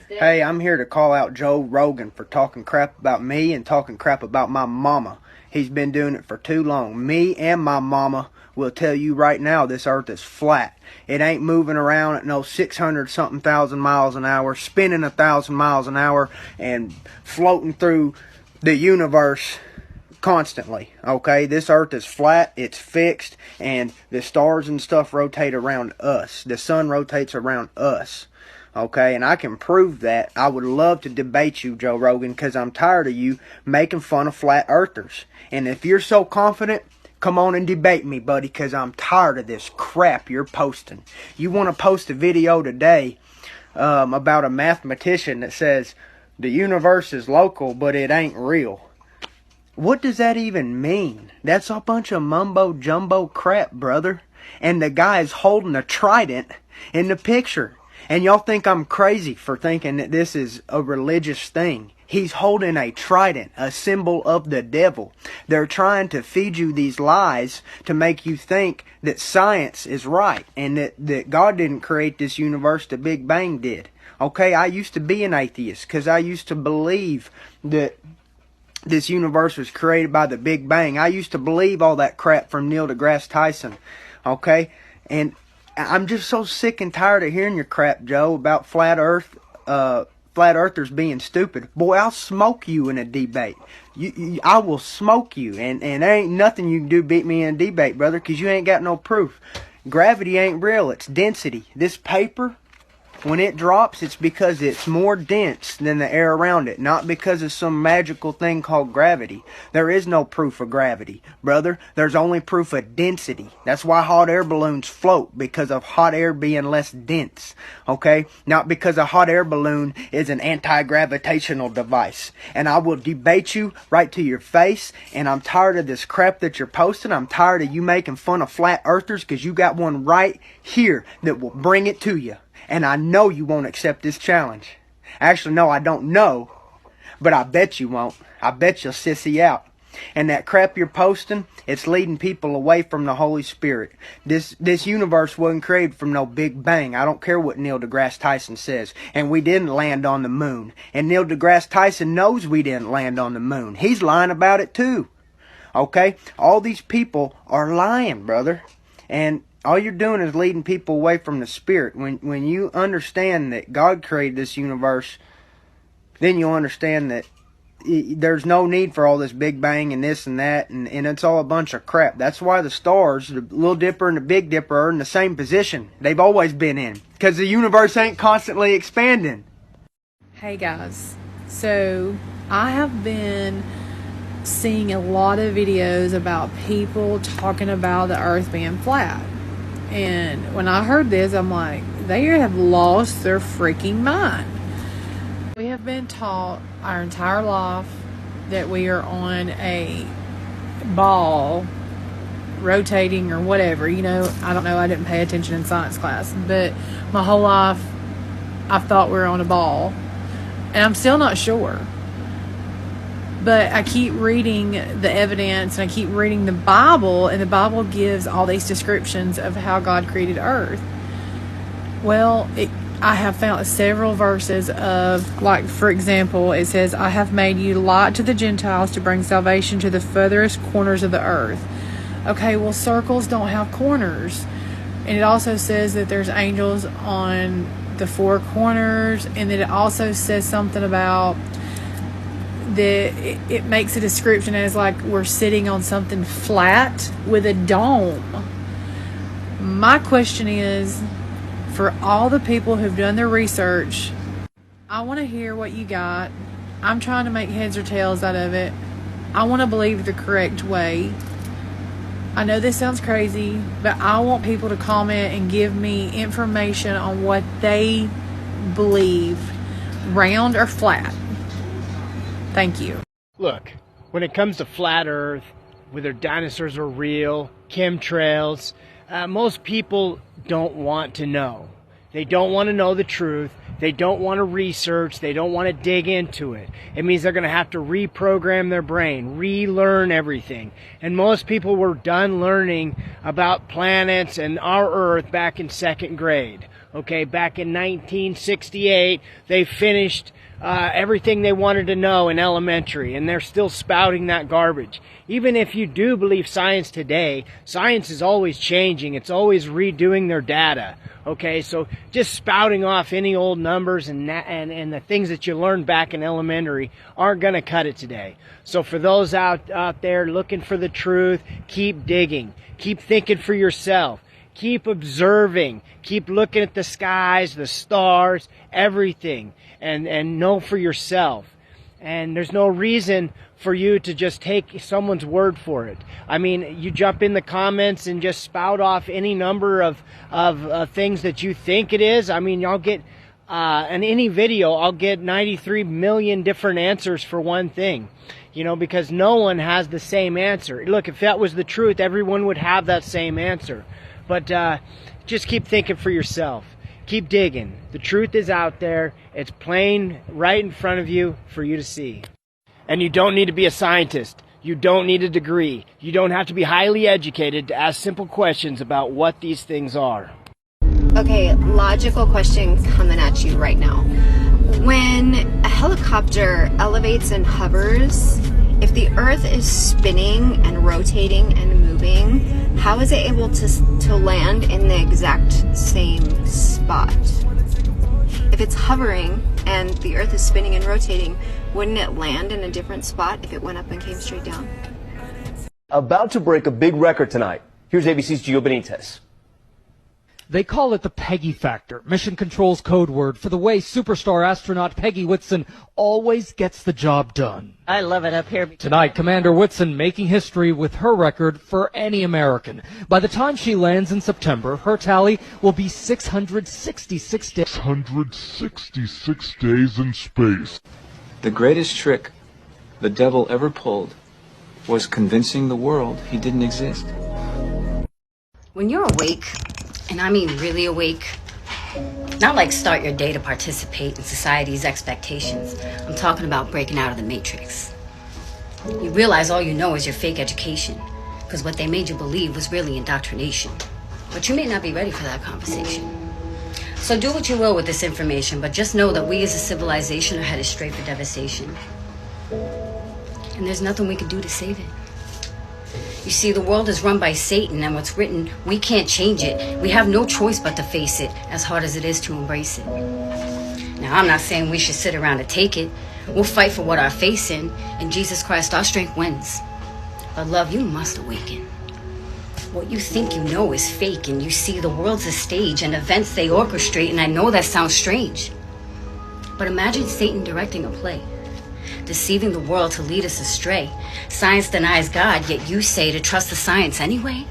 Hey, I'm here to call out Joe Rogan for talking crap about me and talking crap about my mama. He's been doing it for too long. Me and my mama will tell you right now this earth is flat. It ain't moving around at no 600 something thousand miles an hour, spinning 1,000 miles an hour, and floating through the universe constantly. Okay, this earth is flat, it's fixed, and the stars and stuff rotate around us. The sun rotates around us. Okay, and I can prove that. I would love to debate you, Joe Rogan, because I'm tired of you making fun of flat earthers. And if you're so confident, come on and debate me, buddy, because I'm tired of this crap you're posting. You want to post a video today about a mathematician that says the universe is local, but it ain't real. What does that even mean? That's a bunch of mumbo-jumbo crap, brother. And the guy's holding a trident in the picture. And y'all think I'm crazy for thinking that this is a religious thing. He's holding a trident, a symbol of the devil. They're trying to feed you these lies to make you think that science is right and that God didn't create this universe, the Big Bang did. Okay, I used to be an atheist because I used to believe that this universe was created by the Big Bang. I used to believe all that crap from Neil deGrasse Tyson. Okay, and I'm just so sick and tired of hearing your crap, Joe, about flat earthers being stupid. Boy, I'll smoke you in a debate. I will smoke you, and there ain't nothing you can do beat me in a debate, brother, because you ain't got no proof. Gravity ain't real, it's density. This paper, when it drops, it's because it's more dense than the air around it, not because of some magical thing called gravity. There is no proof of gravity, brother. There's only proof of density. That's why hot air balloons float, because of hot air being less dense, okay? Not because a hot air balloon is an anti-gravitational device. And I will debate you right to your face, and I'm tired of this crap that you're posting. I'm tired of you making fun of flat earthers, because you got one right here that will bring it to you. And I know you won't accept this challenge. Actually, no, I don't know. But I bet you won't. I bet you'll sissy out. And that crap you're posting, it's leading people away from the Holy Spirit. This universe wasn't created from no Big Bang. I don't care what Neil deGrasse Tyson says. And we didn't land on the moon. And Neil deGrasse Tyson knows we didn't land on the moon. He's lying about it too. Okay? All these people are lying, brother. And all you're doing is leading people away from the Spirit. When you understand that God created this universe, then you'll understand that there's no need for all this Big Bang and this and that, and it's all a bunch of crap. That's why the stars, the Little Dipper and the Big Dipper, are in the same position they've always been in, because the universe ain't constantly expanding. Hey guys, so I have been seeing a lot of videos about people talking about the earth being flat. And when I heard this, I'm like, they have lost their freaking mind. We have been taught our entire life that we are on a ball rotating or whatever. You know, I don't know, I didn't pay attention in science class, but my whole life I thought we were on a ball, and I'm still not sure. But I keep reading the evidence, and I keep reading the Bible, and the Bible gives all these descriptions of how God created earth. Well, I have found several verses of, like, for example, it says, I have made you light to the Gentiles to bring salvation to the furthest corners of the earth. Okay, well, circles don't have corners. And it also says that there's angels on the four corners, and then it also says something about it makes a description as like we're sitting on something flat with a dome. My question is, for all the people who've done their research, I want to hear what you got. I'm trying to make heads or tails out of it. I want to believe the correct way. I know this sounds crazy, but I want people to comment and give me information on what they believe, round or flat. Thank you. Look, when it comes to flat earth, whether dinosaurs are real, chemtrails, most people don't want to know. They don't want to know the truth. They don't want to research. They don't want to dig into it. It means they're going to have to reprogram their brain, relearn everything. And most people were done learning about planets and our Earth back in second grade. Okay, back in 1968, they finished everything they wanted to know in elementary, and they're still spouting that garbage. Even if you do believe science today, science is always changing. It's always redoing their data. Okay, so just spouting off any old numbers and the things that you learned back in elementary aren't going to cut it today. So for those out there looking for the truth, keep digging. Keep thinking for yourself. Keep observing. Keep looking at the skies, the stars, everything, and know for yourself. And there's no reason for you to just take someone's word for it. I mean, you jump in the comments and just spout off any number of things that you think it is. I mean, y'all get, in any video, I'll get 93 million different answers for one thing. You know, because no one has the same answer. Look, if that was the truth, everyone would have that same answer. But just keep thinking for yourself. Keep digging. The truth is out there. It's plain right in front of you for you to see. And you don't need to be a scientist. You don't need a degree. You don't have to be highly educated to ask simple questions about what these things are. Okay, logical question coming at you right now. When a helicopter elevates and hovers, if the Earth is spinning and rotating and moving, how is it able to land in the exact same spot? If it's hovering and the Earth is spinning and rotating, wouldn't it land in a different spot if it went up and came straight down? About to break a big record tonight. Here's ABC's Gio Benitez. They call it the Peggy factor, Mission Control's code word for the way superstar astronaut Peggy Whitson always gets the job done. I love it up here. Tonight, Commander Whitson making history with her record for any American. By the time she lands in September, her tally will be 666 days. 666 days in space. The greatest trick the devil ever pulled was convincing the world he didn't exist. When you're awake, and I mean really awake, not like start your day to participate in society's expectations. I'm talking about breaking out of the matrix. You realize all you know is your fake education, because what they made you believe was really indoctrination. But you may not be ready for that conversation. So do what you will with this information, but just know that we as a civilization are headed straight for devastation. And there's nothing we can do to save it. You see, the world is run by Satan, and what's written, we can't change it. We have no choice but to face it, as hard as it is to embrace it. Now, I'm not saying we should sit around and take it. We'll fight for what our faith's in, and Jesus Christ, our strength wins. But love, you must awaken. What you think you know is fake, and you see the world's a stage and events they orchestrate, and I know that sounds strange. But imagine Satan directing a play, deceiving the world to lead us astray. Science denies God, yet you say to trust the science anyway?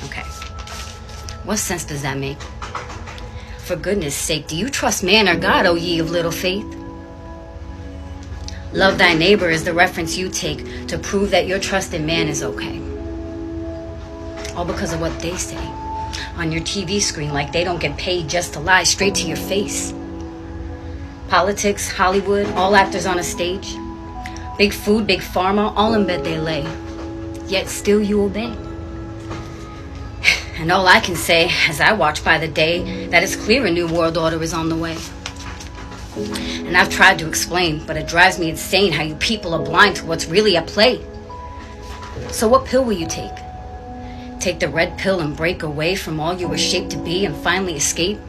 Okay. What sense does that make? For goodness sake, do you trust man or God, O ye of little faith? Love thy neighbor is the reference you take to prove that your trust in man is okay. All because of what they say on your TV screen, like they don't get paid just to lie straight to your face. Politics, Hollywood, all actors on a stage. Big food, big pharma, all in bed they lay. Yet still you obey. And all I can say, as I watch by the day, that it's clear a new world order is on the way. And I've tried to explain, but it drives me insane how you people are blind to what's really at play. So what pill will you take? Take the red pill and break away from all you were shaped to be and finally escape?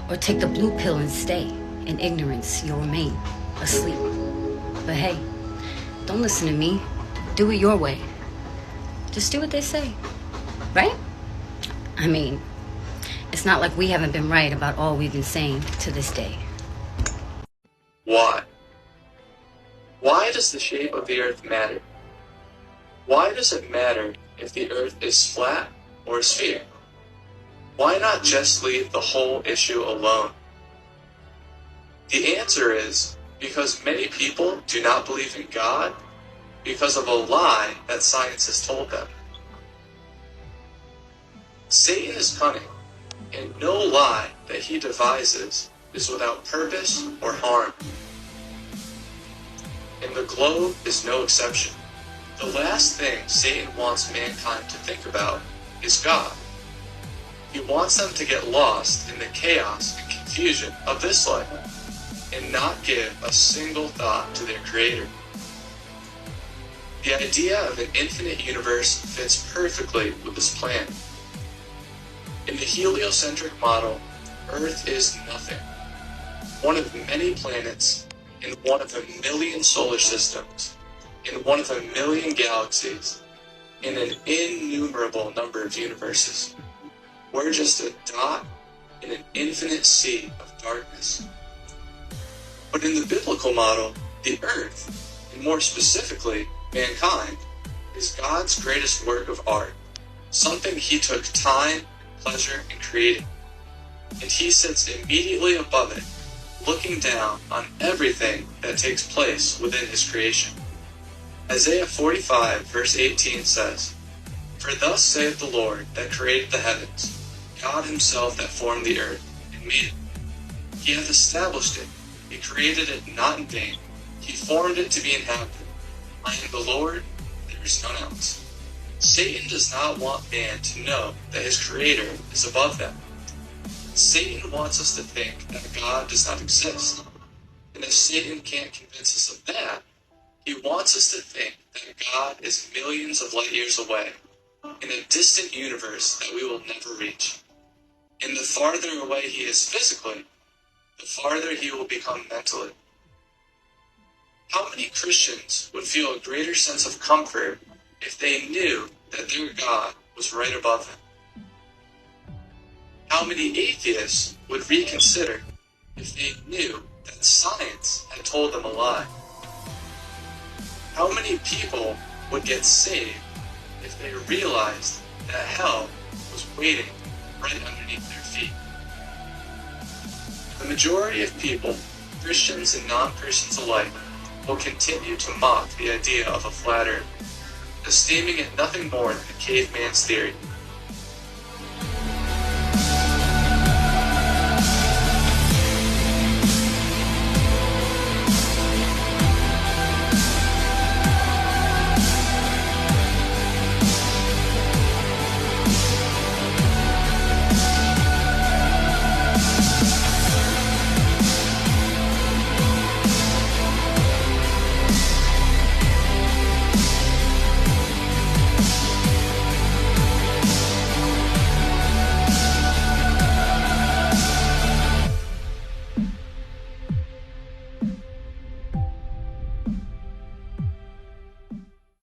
Or take the blue pill and stay. In ignorance, you'll remain asleep. But hey, don't listen to me. Do it your way. Just do what they say. Right? I mean, it's not like we haven't been right about all we've been saying to this day. Why? Why does the shape of the earth matter? Why does it matter if the earth is flat or a sphere? Why not just leave the whole issue alone? The answer is because many people do not believe in God because of a lie that science has told them. Satan is cunning, and no lie that he devises is without purpose or harm. And the globe is no exception. The last thing Satan wants mankind to think about is God. He wants them to get lost in the chaos and confusion of this life and not give a single thought to their Creator. The idea of an infinite universe fits perfectly with this plan. In the heliocentric model, Earth is nothing, one of many planets in one of a million solar systems, in one of a million galaxies, in an innumerable number of universes. We're just a dot in an infinite sea of darkness. But in the biblical model, the earth, and more specifically, mankind, is God's greatest work of art, something he took time, pleasure in creating. And he sits immediately above it, looking down on everything that takes place within his creation. Isaiah 45 verse 18 says, "For thus saith the Lord that created the heavens, God himself that formed the earth, and made it. He hath established it, he created it not in vain, he formed it to be inhabited. I am the Lord, there is none else." Satan does not want man to know that his Creator is above them. Satan wants us to think that God does not exist. And if Satan can't convince us of that, he wants us to think that God is millions of light years away, in a distant universe that we will never reach. And the farther away he is physically, the farther he will become mentally. How many Christians would feel a greater sense of comfort if they knew that their God was right above them? How many atheists would reconsider if they knew that science had told them a lie? How many people would get saved if they realized that hell was waiting right underneath their feet? The majority of people, Christians and non-Christians alike, will continue to mock the idea of a flat earth, esteeming it nothing more than a caveman's theory.